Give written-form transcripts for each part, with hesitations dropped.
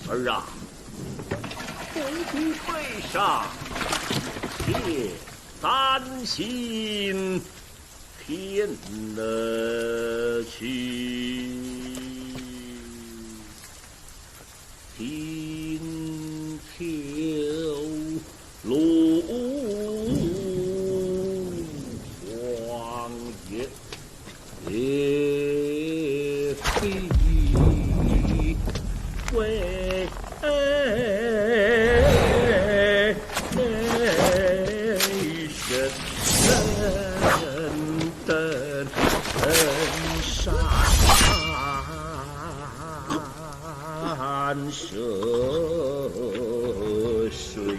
儿啊，公主退上，且三心天了去，听条路荒野。也非为神等山涉水。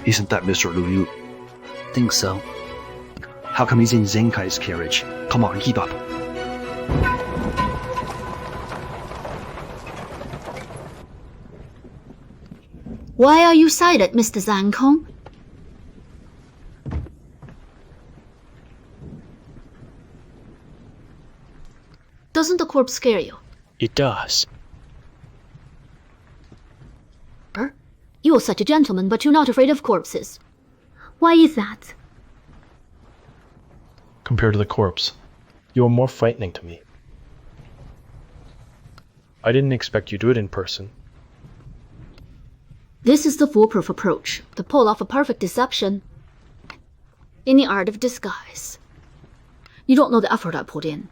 Isn't that Mr. Lu Yu? Think so. How come he's in Zang Hai's carriage? Come on, keep up. Why are you silent, Mr. Zhang Kong? Doesn't the corpse scare you? It does. You're such a gentleman, but you're not afraid of corpses. Why is that? Compared to the corpse, you are more frightening to me. I didn't expect you to do it in person. This is the foolproof approach, to pull off a perfect deception. In the art of disguise. You don't know the effort I put in.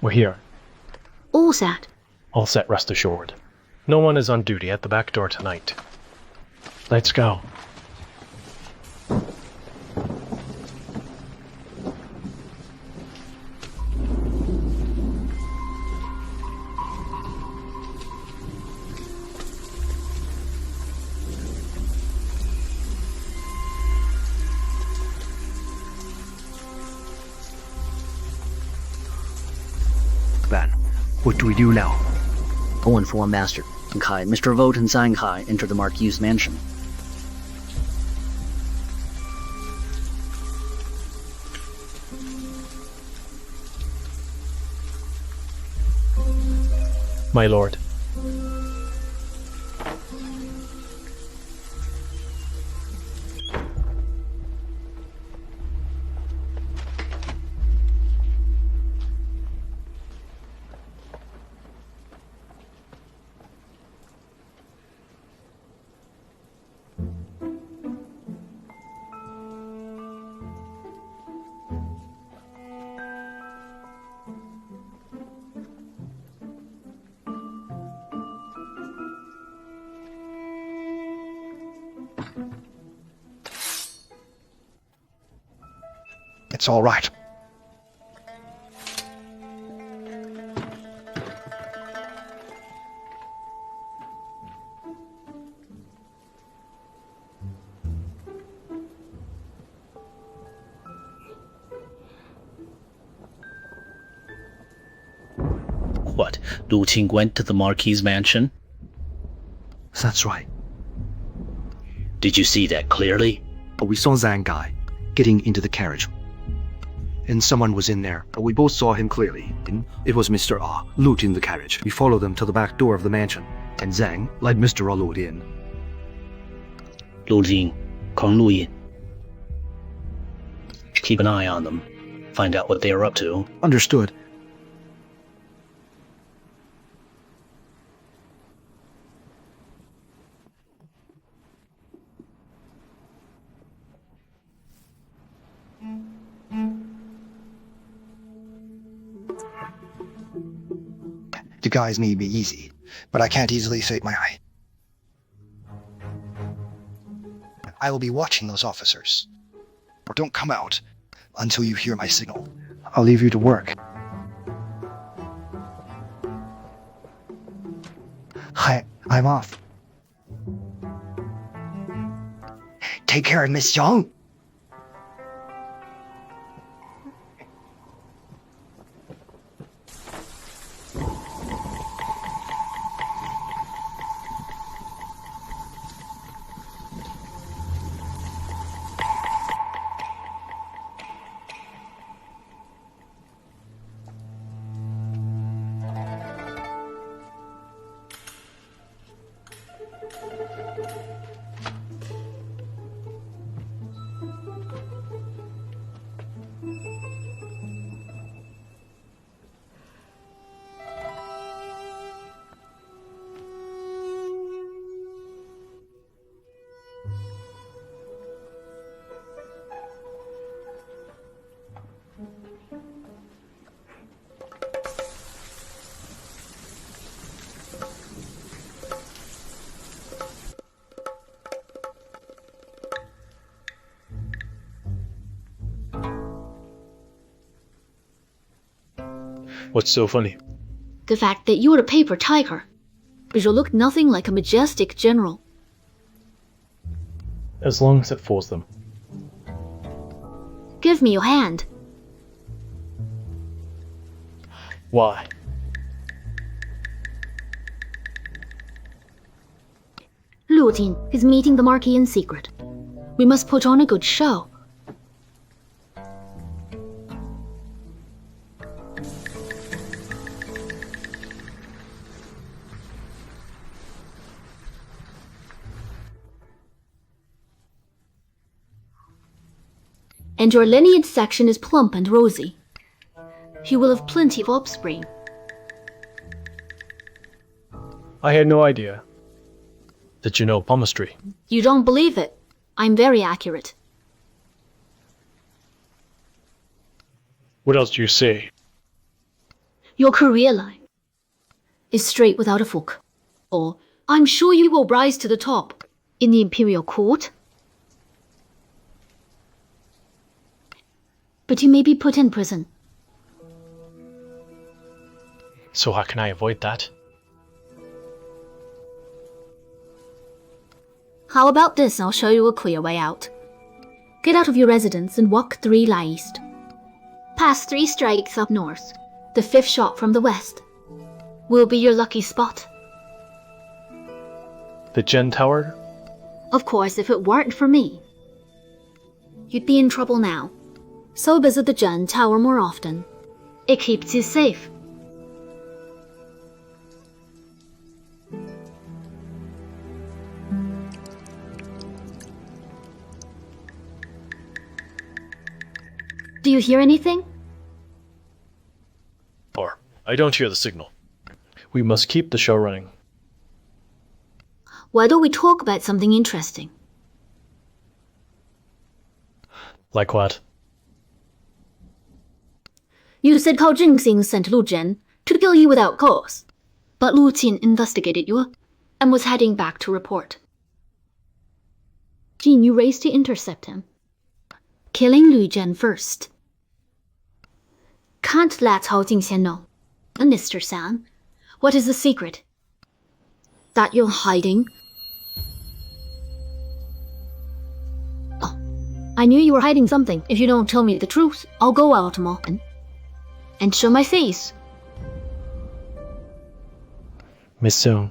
We're here. All set. All set, rest assured. No one is on duty at the back door tonight. Let's go. What do we do now? 0-4, Master. Zhang Hai, Mr. Vogt and Zang Hai enter the Marquis's mansion. My lord. It's all right. What, Lu Qing went to the Marquis's mansion? That's right. Did you see that clearly? But we saw Zhang Hai getting into the carriage. And someone was in there, but we both saw him clearly. It was Mr. Ah Lut in the carriage. We followed them to the back door of the mansion, and Zhang led Mr. Ah Lut in. Lu Jing, Kong Lu Yin. Keep an eye on them. Find out what they are up to. Understood. The guys need me easy, but I can't easily save my eye. I will be watching those officers. Or don't come out until you hear my signal. I'll leave you to work. Hi, I'm off. Take care of Miss Zhang. What's so funny? The fact that you're a paper tiger, but you look nothing like a majestic general. As long as it fools them. Give me your hand. Why? Lu Jin is meeting the Marquis in secret. We must put on a good show. And your lineage section is plump and rosy. You will have plenty of offspring. I had no idea. Did you know palmistry? You don't believe it. I'm very accurate. What else do you say? Your career line is straight without a fork. Or I'm sure you will rise to the top in the Imperial Court. But you may be put in prison. So how can I avoid that? How about this? I'll show you a clear way out. Get out of your residence and walk 3 lie east. Pass 3 strikes up north. The 5th shot from the west will be your lucky spot. The Gen Tower? Of course, if it weren't for me, you'd be in trouble now. So visit the Zhan Tower more often. It keeps you safe. Do you hear anything? Or, I don't hear the signal. We must keep the show running. Why don't we talk about something interesting? Like what? You said Cao Jingxing sent Lu Zhen to kill you without cause, but Lu Qin investigated you and was heading back to report. Jin, you raced to intercept him, killing Lu Zhen first. Can't let Cao Jingxian know. And Mr. San, what is the secret? That you're hiding? Oh, I knew you were hiding something. If you don't tell me the truth, I'll go out tomorrow and show my face. Miss Zhang,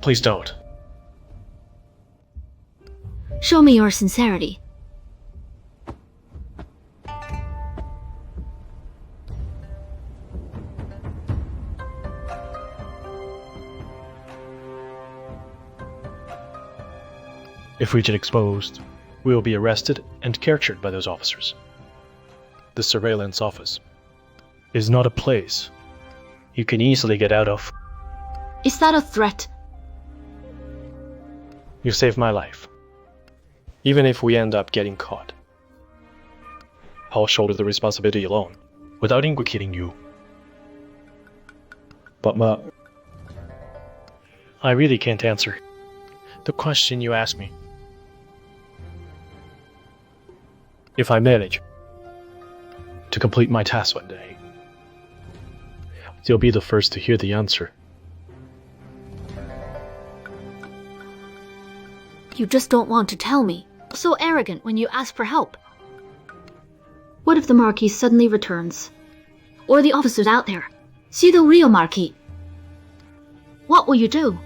please don't. Show me your sincerity. If we get exposed, we will be arrested and captured by those officers. The surveillance office is not a place you can easily get out of. Is that a threat? You saved my life. Even if we end up getting caught, I'll shoulder the responsibility alone. without implicating you. But I really can't answer the question you asked me. If I manage to complete my task one day, you'll be the first to hear the answer. You just don't want to tell me. So arrogant when you ask for help. What if the Marquis suddenly returns? Or the officers out there see the real Marquis? What will you do?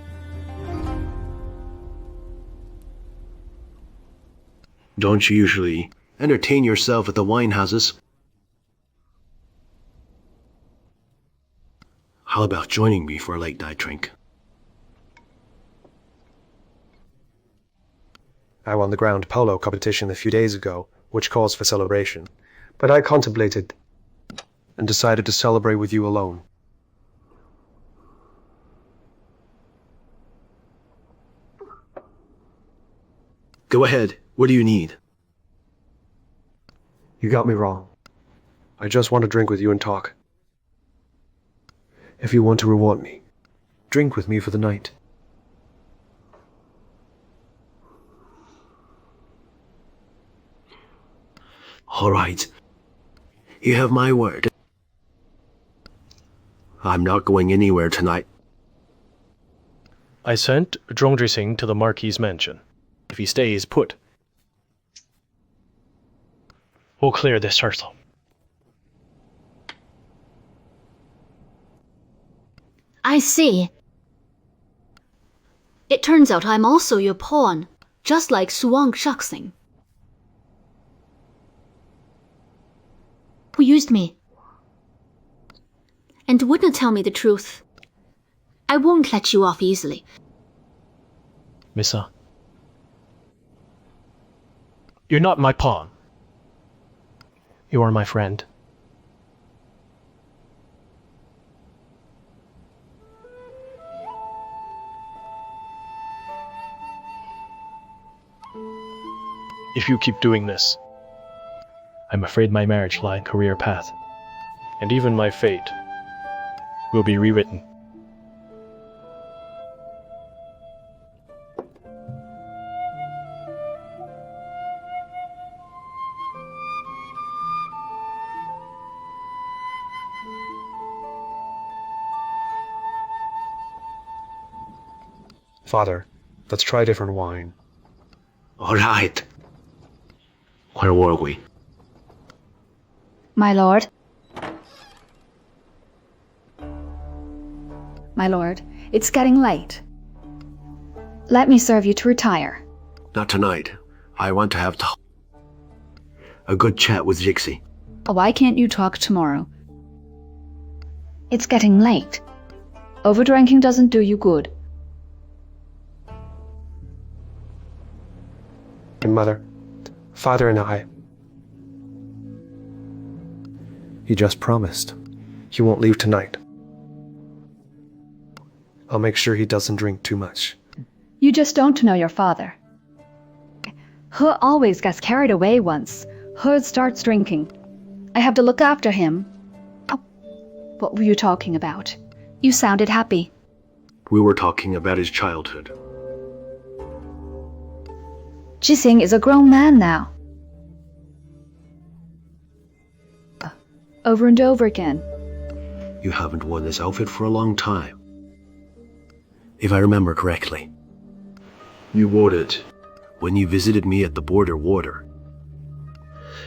Don't you usually entertain yourself at the wine houses? How about joining me for a late night drink? I won the ground polo competition a few days ago, which calls for celebration, but I contemplated and decided to celebrate with you alone. Go ahead. What do you need? You got me wrong. I just want to drink with you and talk. If you want to reward me, drink with me for the night. All right. You have my word. I'm not going anywhere tonight. I sent Zhong to the Marquis's mansion. If he stays put, we'll clear this hurdle. I see. It turns out I'm also your pawn, just like Suang Shaxing. Who used me and wouldn't tell me the truth. I won't let you off easily. Missa, you're not my pawn. You are my friend. If you keep doing this, I'm afraid my marriage line career path, and even my fate, will be rewritten. Father, let's try different wine. All right. Where were we? My lord. My lord, it's getting late. Let me serve you to retire. Not tonight. I want to have a good chat with Jixi. Why can't you talk tomorrow? It's getting late. Overdrinking doesn't do you good. And Mother, Father and I... He just promised he won't leave tonight. I'll make sure he doesn't drink too much. You just don't know your father. He always gets carried away once. He starts drinking. I have to look after him. Oh, what were you talking about? You sounded happy. We were talking about his childhood. Jixing is a grown man now. Over and over again. You haven't worn this outfit for a long time. If I remember correctly, you wore it when you visited me at the border water.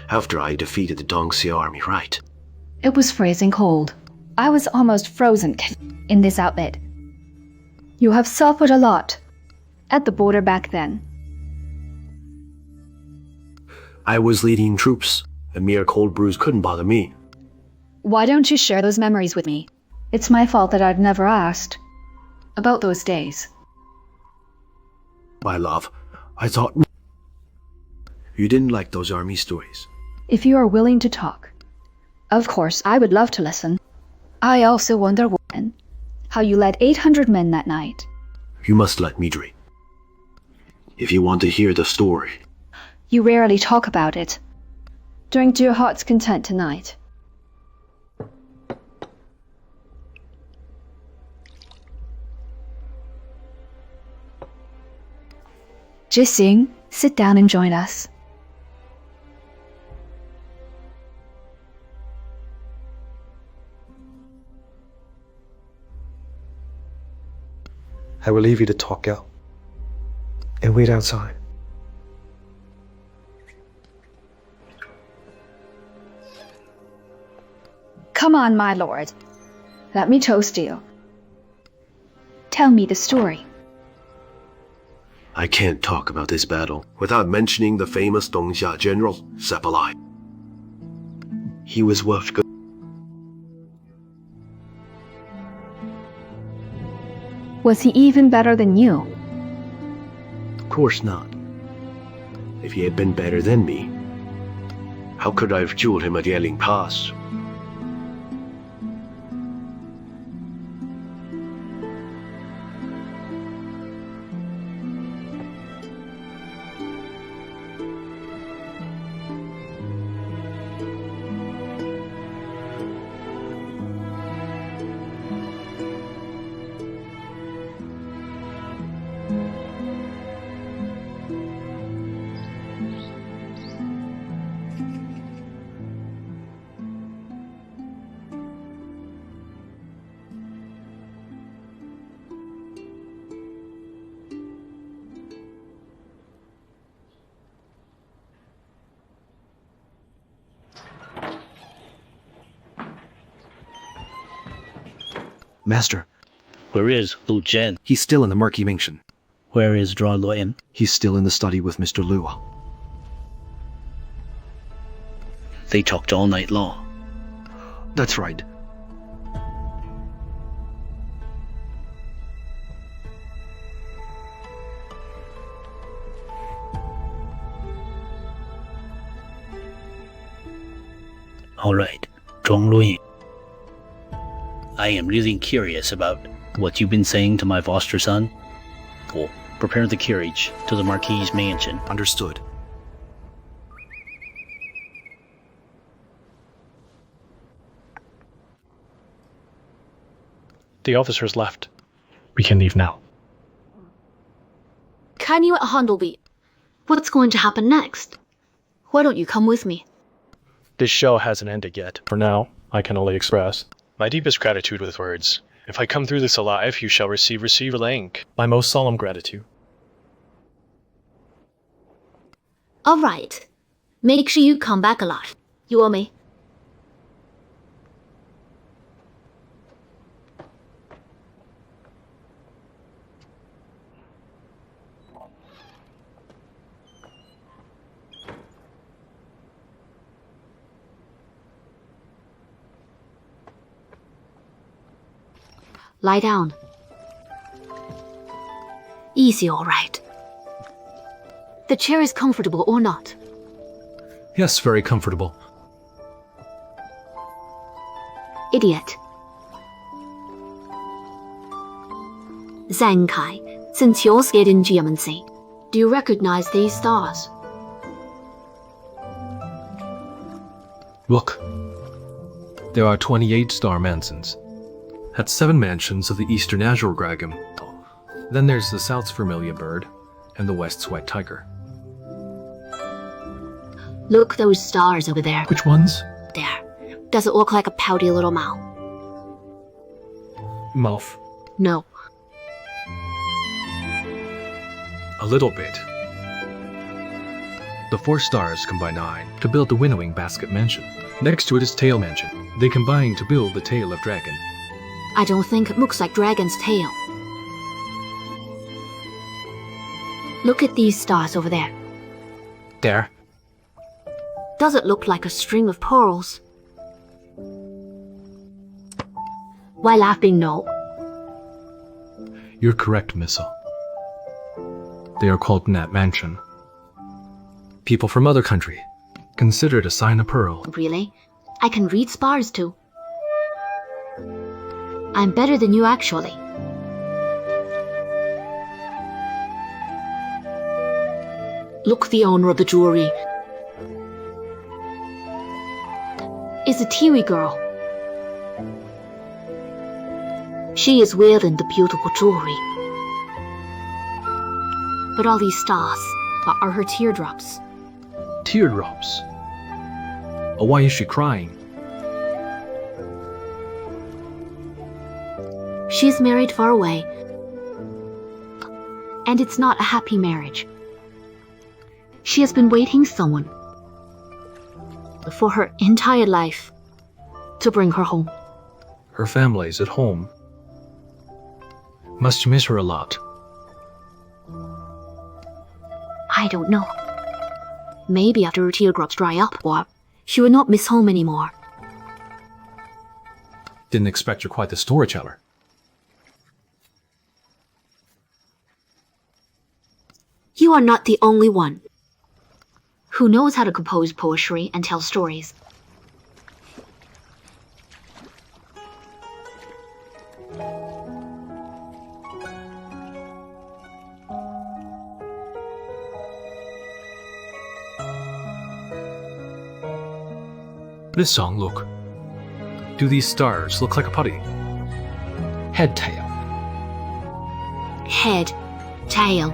After I defeated the Dongxia army, right? It was freezing cold. I was almost frozen in this outfit. You have suffered a lot at the border back then. I was leading troops. A mere cold bruise couldn't bother me. Why don't you share those memories with me? It's my fault that I've never asked about those days. My love, I thought you didn't like those army stories. If you are willing to talk, of course, I would love to listen. I also wonder how you led 800 men that night. You must let me dream. If you want to hear the story. You rarely talk about it. Drink to your heart's content tonight. Jixing, sit down and join us. I will leave you to talk out and wait outside. Come on, my lord. Let me toast you. Tell me the story. I can't talk about this battle without mentioning the famous Dongxia general, Sepalai. He was worth good. Was he even better than you? Of course not. If he had been better than me, how could I have dueled him at Yeling Pass? Master, Where is Lu Zhan? he's still in the Marquis Mansion. Where is Zhou Luoyan? He's still in the study with Mr. Lu. They talked all night long. That's right. All right, Zhong Luoyan. I am really curious about what you've been saying to my foster son. Well, prepare the carriage to the Marquis' mansion. Understood. The officers left. We can leave now. Can you handle me? What's going to happen next? Why don't you come with me? This show hasn't ended yet. For now, I can only express my deepest gratitude with words. If I come through this alive, you shall receive rank. My most solemn gratitude. All right. Make sure you come back alive. You owe me. Lie down. Easy, all right. The chair is comfortable or not? Yes, very comfortable. Idiot. Zang Hai, since you're scared in Jiamansi, do you recognize these stars? Look. There are 28 star mansions. That's 7 mansions of the Eastern Azure Dragon. Then there's the South's Vermilion Bird and the West's White Tiger. Look those stars over there. Which ones? There. Does it look like a pouty little mouth? Mouth. No. A little bit. The 4 stars combine 9 to build the Winnowing Basket Mansion. Next to it is Tail Mansion. They combine to build the Tail of Dragon. I don't think it looks like Dragon's tail. Look at these stars over there. There. Does it look like a string of pearls? Why laughing, no? You're correct, Missa. They are called Nat Mansion. People from other country consider it a sign of pearl. Really? I can read spars too. I'm better than you actually. Look, the owner of the jewelry is a Tiwi girl. She is wearing the beautiful jewelry. But all these stars are her teardrops. Teardrops. Oh, why is she crying? She's married far away, and it's not a happy marriage. She has been waiting someone for her entire life to bring her home. Her family's at home. Must miss her a lot. I don't know. Maybe after her teardrops dry up, or she would not miss home anymore. Didn't expect you're quite the storyteller. You are not the only one who knows how to compose poetry and tell stories. This song, look. Do these stars look like a putty? Head, tail. Head, tail.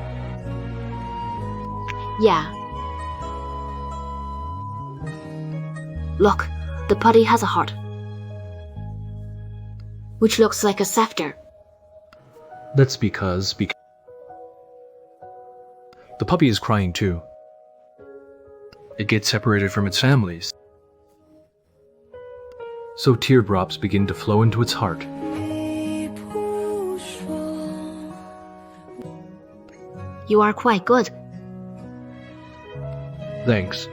Yeah. Look, the putty has a heart, which looks like a scepter. That's because the puppy is crying too. It gets separated from its families. So teardrops begin to flow into its heart. You are quite good. Thanks.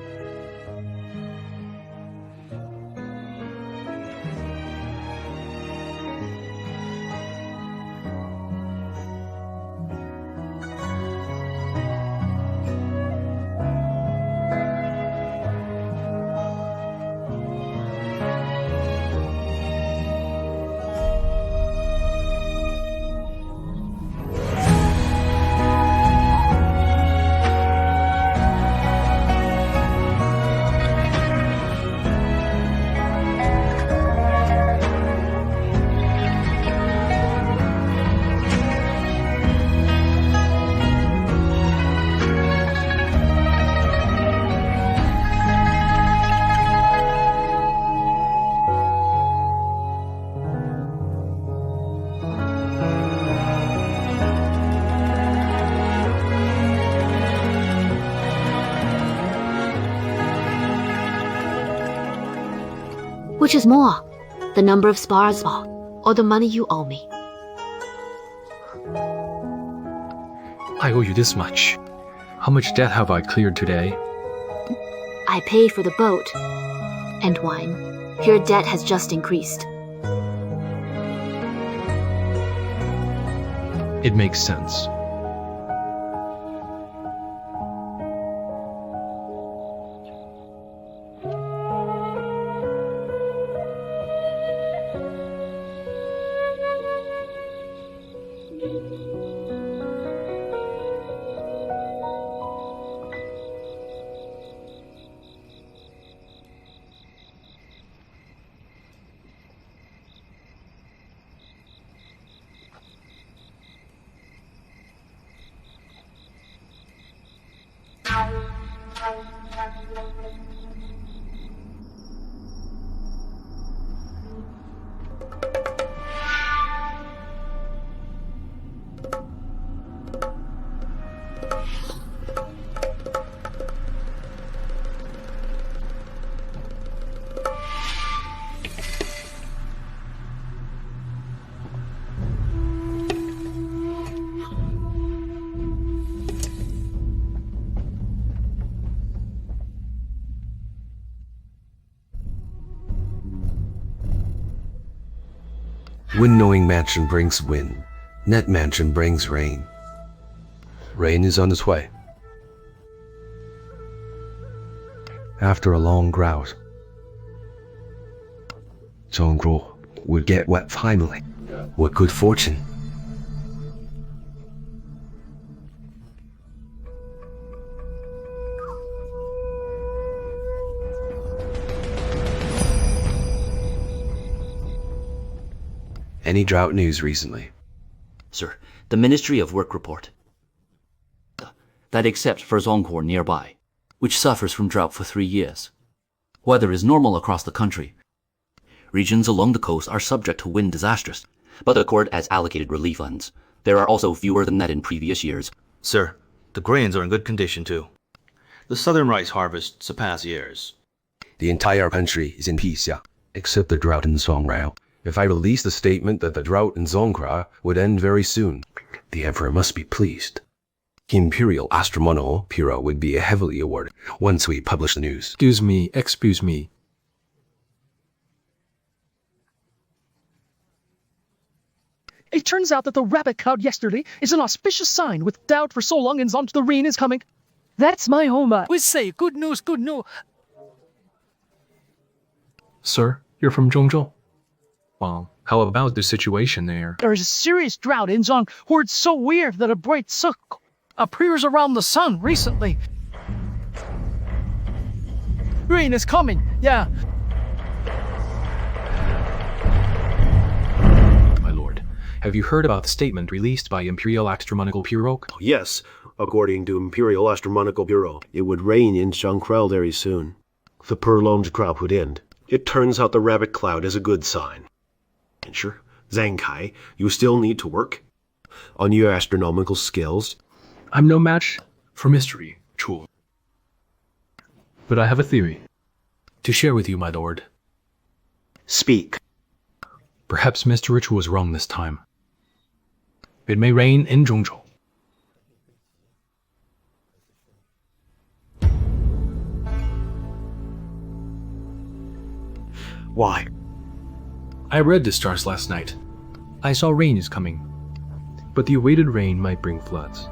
Which is more, the number of spars or the money you owe me? I owe you this much. How much debt have I cleared today? I paid for the boat and wine. Your debt has just increased. It makes sense. Wind-knowing mansion brings wind. Net mansion brings rain. Rain is on its way. After a long drought, Zhou would get wet finally. What good fortune. Any drought news recently? Sir, the Ministry of Work report. that except for Zhongkor nearby, which suffers from drought for 3 years. Weather is normal across the country. Regions along the coast are subject to wind disasters, but the court has allocated relief funds. There are also fewer than that in previous years. Sir, the grains are in good condition too. The southern rice harvest surpassed years. The entire country is in peace, yeah, except the drought in Songrao. If I released the statement that the drought in Zongkra would end very soon, the emperor must be pleased. Imperial Astronomer Kuai would be heavily awarded once we publish the news. Excuse me. It turns out that the rabbit cloud yesterday is an auspicious sign. With doubt for so long and on to the rain is coming. That's my home. We say good news, good news. Sir, you're from Zhongzhou? Well, how about the situation there? There is a serious drought in Zhang, where it's so weird that a bright circle appears around the sun recently. Rain is coming, yeah. My lord, have you heard about the statement released by Imperial Astronomical Bureau? Yes, according to Imperial Astronomical Bureau, it would rain in Zhangkrao very soon. The prolonged drought would end. It turns out the rabbit cloud is a good sign. And sure, Zang Hai, you still need to work on your astronomical skills. I'm no match for mystery, Chu. But I have a theory to share with you, my lord. Speak. Perhaps Mr. Ritual was wrong this time. It may rain in Zhongzhou. Why? I read the stars last night. I saw rain is coming, but the awaited rain might bring floods.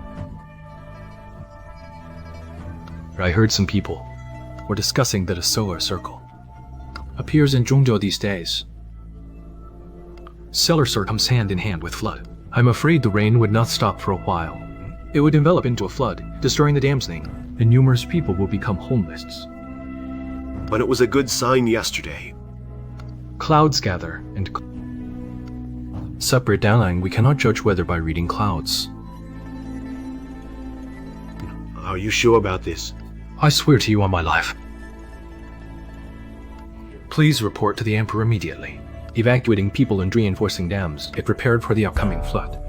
I heard some people were discussing that a solar circle appears in Zhongzhou these days. Solar circle comes hand in hand with flood. I'm afraid the rain would not stop for a while. It would develop into a flood, destroying the dam's thing, and numerous people will become homeless. But it was a good sign yesterday. Clouds gather and separate downline. We cannot judge weather by reading clouds. Are you sure about this? I swear to you on my life. Please report to the Emperor immediately. Evacuating people and reinforcing dams. Get prepared for the upcoming flood.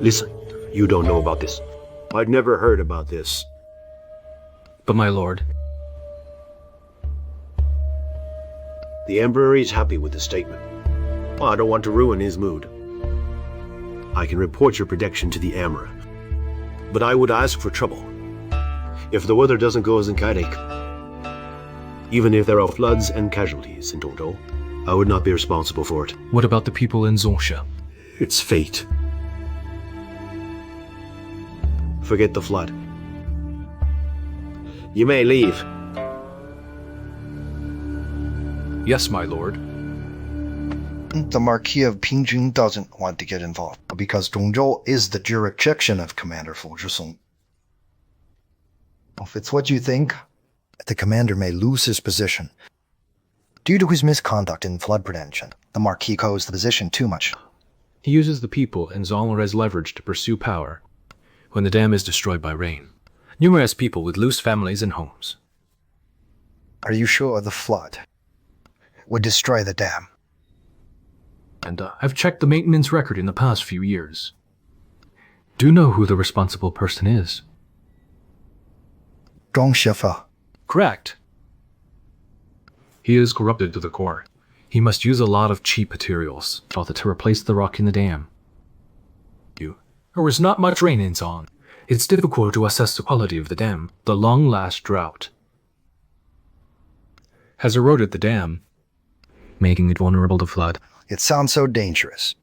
Listen, you don't know about this. I'd never heard about this. But my lord, the Emperor is happy with the statement. I don't want to ruin his mood. I can report your prediction to the Emperor, but I would ask for trouble. If the weather doesn't go as intended, even if there are floods and casualties in Zhongzhou, I would not be responsible for it. what about the people in Zongsha? It's fate. Forget the flood. You may leave. Yes, my lord. The Marquis of Pingjun doesn't want to get involved, because Zhongzhou is the jurisdiction of Commander Fu Zhisong. If it's what you think, the commander may lose his position. Due to his misconduct in flood prevention, the Marquis codes the position too much. He uses the people and Zhongzhou as leverage to pursue power when the dam is destroyed by rain. Numerous people would lose families and homes. Are you sure the flood would destroy the dam? And I've checked the maintenance record in the past few years. Do you know who the responsible person is? Zhang Shifa. Correct. He is corrupted to the core. He must use a lot of cheap materials to replace the rock in the dam. There was not much rain in Zhang. It's difficult to assess the quality of the dam. The long-last drought has eroded the dam, making it vulnerable to flood. It sounds so dangerous.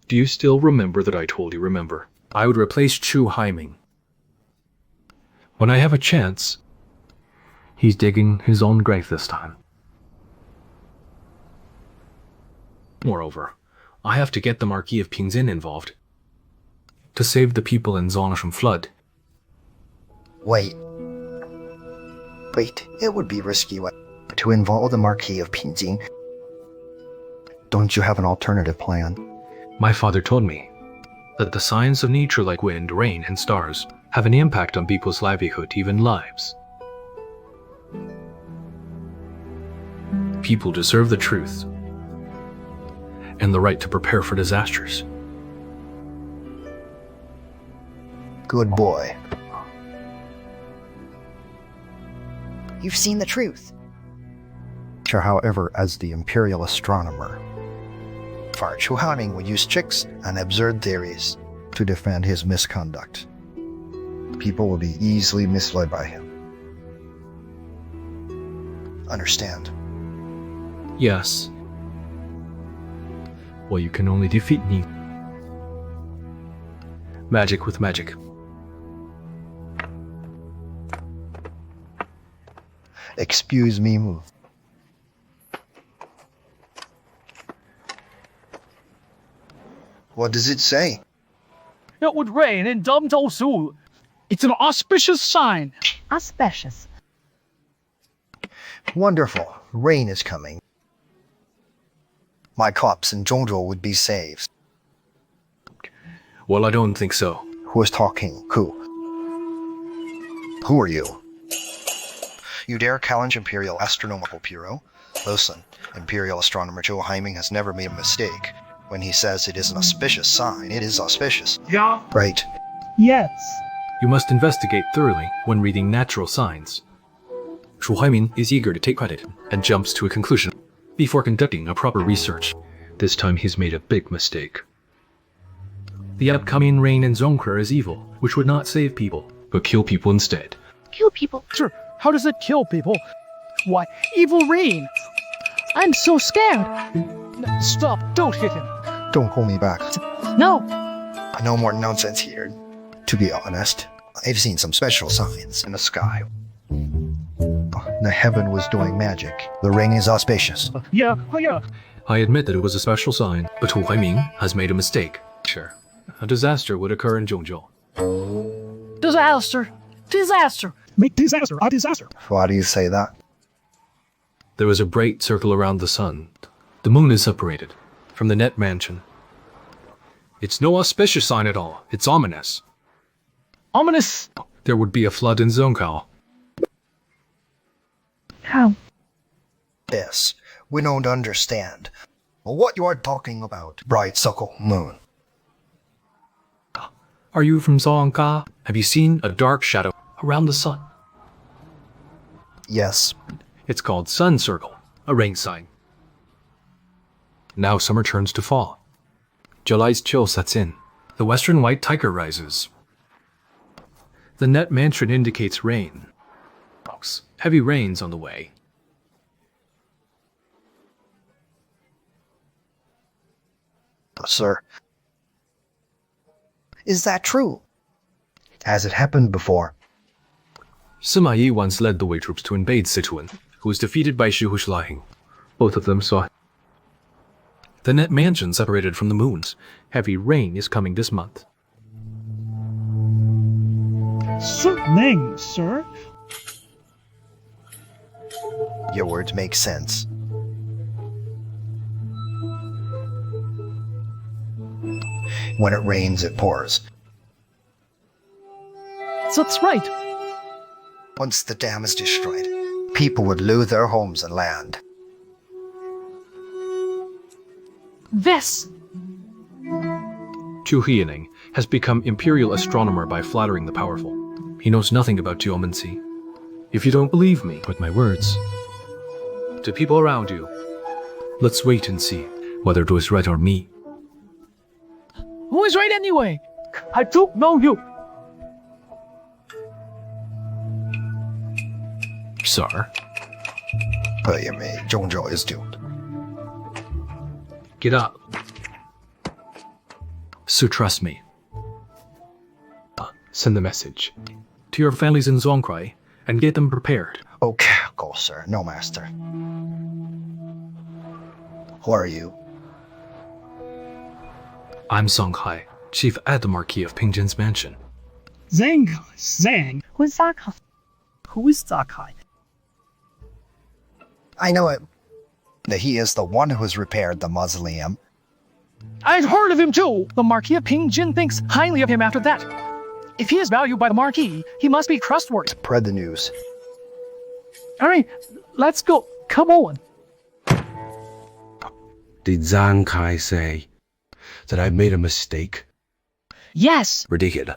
Do you still remember that I told you, remember? I would replace Chu Haiming. When I have a chance, he's digging his own grave this time. Moreover, I have to get the Marquis of Pingzhen involved. to save the people in Zhang from flood. Wait. It would be risky to involve the Marquis of Pinjing. Don't you have an alternative plan? My father told me that the signs of nature like wind, rain, and stars have an impact on people's livelihood, even lives. People deserve the truth and the right to prepare for disasters. Good boy. You've seen the truth. However, as the Imperial Astronomer, Chu Haiming would use tricks and absurd theories to defend his misconduct. People will be easily misled by him. Understand? Yes. Well, you can only defeat me. Magic with magic. Excuse me, move. What does it say? It would rain in Su. It's an auspicious sign. Auspicious. Wonderful. Rain is coming. My crops in Zhou would be saved. Well, I don't think so. Who is talking? Who? Who are you? You dare challenge Imperial Astronomer Bureau? Listen, Imperial Astronomer Zhou Haiming has never made a mistake. When he says it is an auspicious sign, it is auspicious. Yeah. Right. Yes. You must investigate thoroughly when reading natural signs. Zhou Haiming is eager to take credit and jumps to a conclusion before conducting a proper research. This time he's made a big mistake. The upcoming rain in Zhongke is evil, which would not save people, but kill people instead. Kill people? Sure. How does it kill people? Why, evil rain. I'm so scared. Stop. Don't hit him. Don't hold me back. No. No more nonsense here. To be honest, I've seen some special signs in the sky. The heaven was doing magic. The ring is auspicious. Yeah. I admit that it was a special sign, but Zhou Haiming has made a mistake. Sure. A disaster would occur in Zhongzhou. Disaster. Make disaster a disaster. Why do you say that? There was a bright circle around the sun. The moon is separated from the net mansion. It's no auspicious sign at all. It's ominous. Ominous. There would be a flood in Zhongkao. How? Yes, we don't understand what you are talking about. Bright circle moon. Are you from Zhongka? Have you seen a dark shadow around the sun? Yes. It's called sun circle, a rain sign. Now summer turns to fall. July's chill sets in. The western white tiger rises. The net mansion indicates rain. Heavy rains on the way. Sir. Is that true? Has it happened before? Sima Yi once led the Wei troops to invade Sichuan, who was defeated by Shi Hushilahing. Both of them saw it. The net mansion separated from the moons. Heavy rain is coming this month. Certainly, sir. Your words make sense. When it rains, it pours. That's right. Once the dam is destroyed, people would lose their homes and land. This. Chu Hiening has become Imperial Astronomer by flattering the powerful. He knows nothing about geomancy. If you don't believe me with my words, to people around you, let's wait and see whether it was right or me. Who is right anyway? I don't know you. Sir. Zhongzhou is doomed. Get up. So trust me. Send the message to your families in Zhongkuai and get them prepared. Okay, go, sir. No, master. Who are you? I'm Zang Hai, chief at the Marquis of Pingjin's mansion. Zang. Who's Zang Hai? Who is Zang Hai? I know it. That he is the one who has repaired the mausoleum. I'd heard of him too. The Marquis of Pingjin thinks highly of him after that. If he is valued by the Marquis, he must be trustworthy. Spread the news. All right, let's go. Come on. Did Zang Hai say that I've made a mistake? Yes. Ridiculous.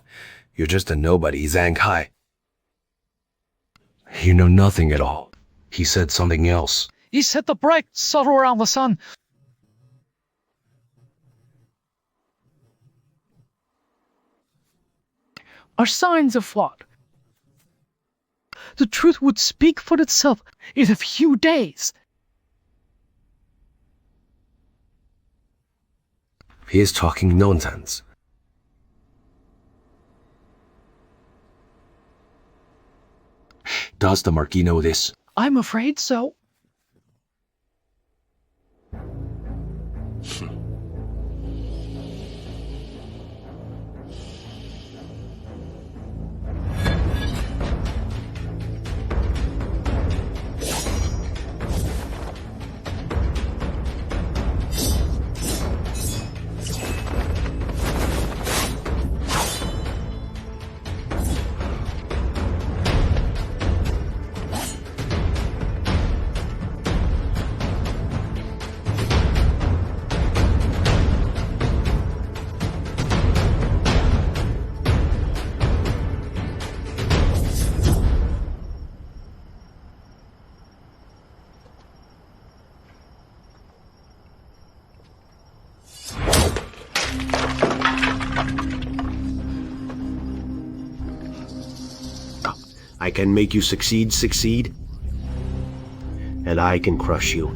You're just a nobody, Zang Hai. You know nothing at all. He said something else. He said the bright subtle around the sun. Are signs of fraud. The truth would speak for itself in a few days. He is talking nonsense. Does the Marquis know this? I'm afraid so. I can make you succeed, and I can crush you.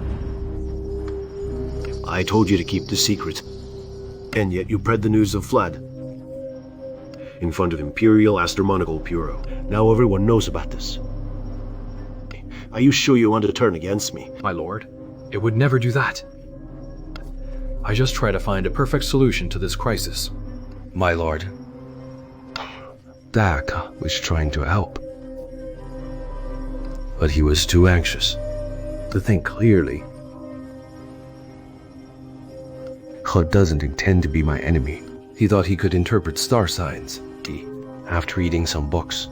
I told you to keep the secret, and yet you spread the news of flood in front of Imperial Astronomer Bureau. Now everyone knows about this. Are you sure you want to turn against me? My lord, it would never do that. I just try to find a perfect solution to this crisis. My lord, Daka was trying to help. But he was too anxious to think clearly. He doesn't intend to be my enemy. He thought he could interpret star signs after reading some books.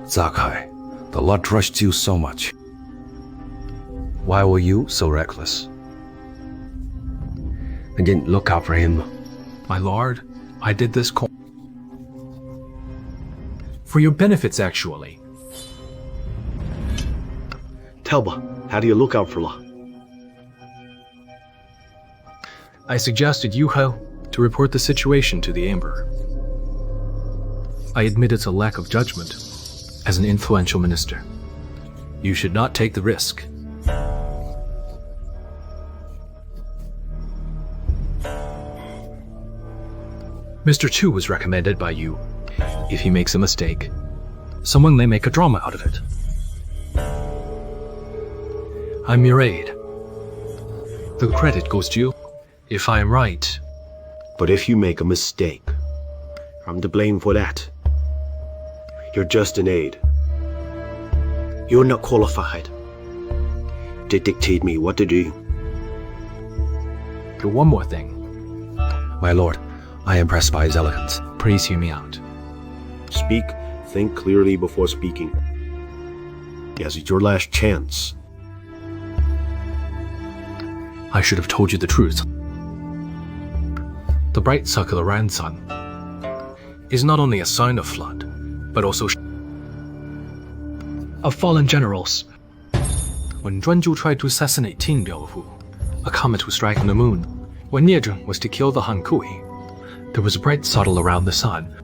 Zang Hai, the lot rushed you so much. Why were you so reckless? I didn't look out for him. My lord, I did this for your benefits, actually. Telba, how do you look out for La? I suggested YOUKU to report the situation to the Emperor. I admit it's a lack of judgment as an influential minister. You should not take the risk. Mr. Chu was recommended by you. If he makes a mistake, someone may make a drama out of it. I'm your aide. The credit goes to you, if I am right. But if you make a mistake, I'm to blame for that. You're just an aide. You're not qualified to dictate me what to do. One more thing. My lord, I am impressed by his elegance. Please hear me out. Speak, think clearly before speaking. Yes, it's your last chance. I should have told you the truth. The bright circular round sun is not only a sign of flood, but also of fallen generals. When Zhang tried to assassinate Ting Liaohu, a comet was striking the moon. When Niezheng was to kill the Han Kui, there was a bright subtle around the sun.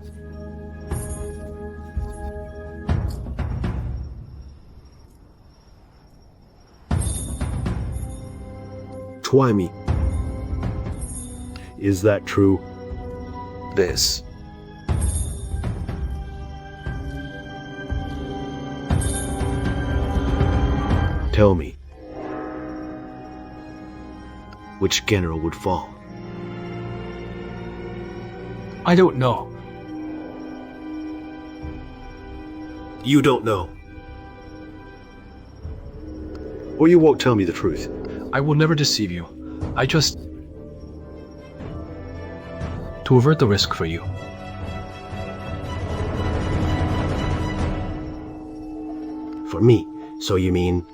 Try me. Is that true? This. Tell me. Which general would fall? I don't know. You don't know. Or you won't tell me the truth. I will never deceive you. I just... to avert the risk for you. For me, so you mean...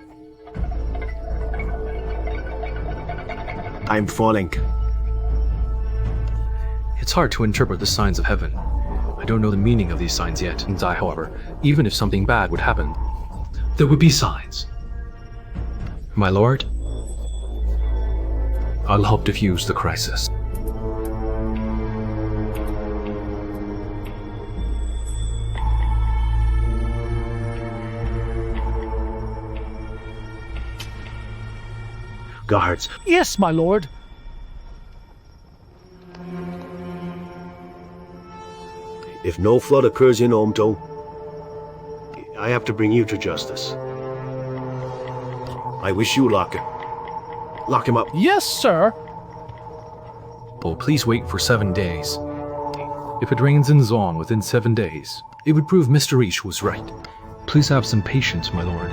I'm falling. It's hard to interpret the signs of heaven. I don't know the meaning of these signs yet. However, even if something bad would happen, there would be signs. My lord, I'll help defuse the crisis. Guards, Yes, my lord. if no flood occurs in Omto, I have to bring you to justice. I wish you luck. Lock him up. Yes, sir. Oh, please wait for 7 days. If it rains in Zhang within 7 days, it would prove Mr. Ish was right. Please have some patience, my lord.